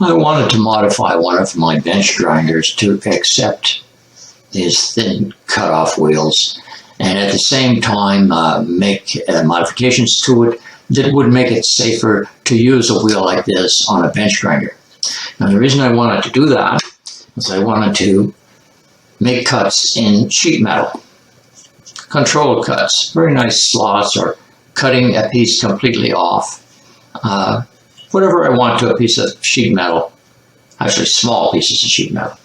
I wanted to modify one of my bench grinders to accept these thin cutoff wheels and at the same time make modifications to it that would make it safer to use a wheel like this on a bench grinder. Now the reason I wanted to do that is I wanted to make cuts in sheet metal, controlled cuts, very nice slots, or cutting a piece completely off. Whatever I want to a piece of sheet metal, actually small pieces of sheet metal.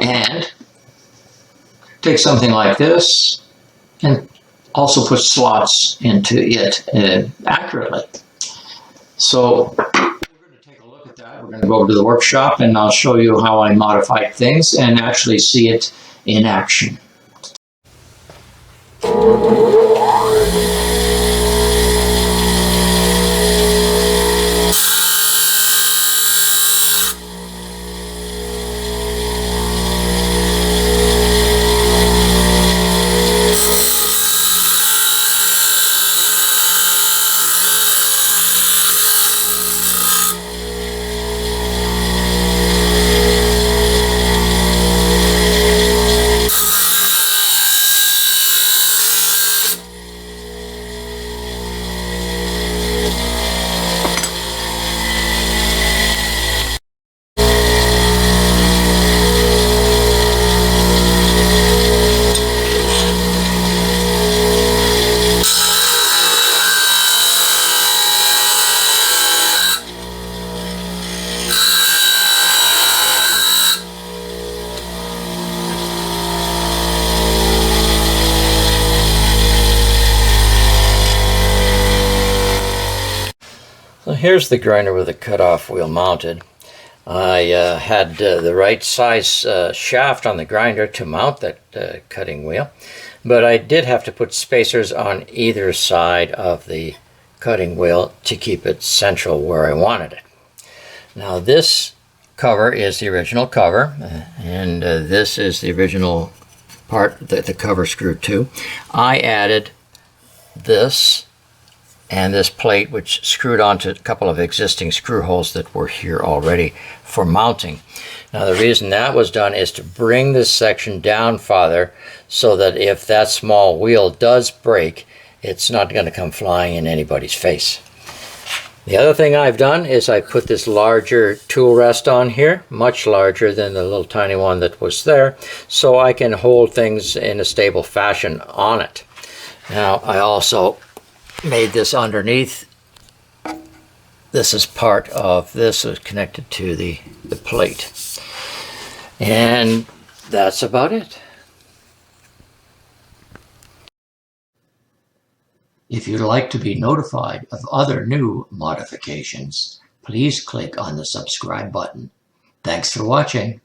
And take something like this and also put slots into it accurately. So we're going to take a look at that. We're going to go over to the workshop and I'll show you how I modified things and actually see it in action. So here's the grinder with the cutoff wheel mounted. I had the right size shaft on the grinder to mount that cutting wheel, but I did have to put spacers on either side of the cutting wheel to keep it central where I wanted it. Now this cover is the original cover, and this is the original part that the cover screwed to. I added this and this plate, which screwed onto a couple of existing screw holes that were here already for mounting. Now the reason that was done is to bring this section down farther so that if that small wheel does break, it's not going to come flying in anybody's face. The other thing I've done is I put this larger tool rest on here, much larger than the little tiny one that was there, so I can hold things in a stable fashion on it. Now I also made this underneath. This is part of this, is connected to the plate. And that's about it. If you'd like to be notified of other new modifications, please click on the subscribe button. Thanks for watching.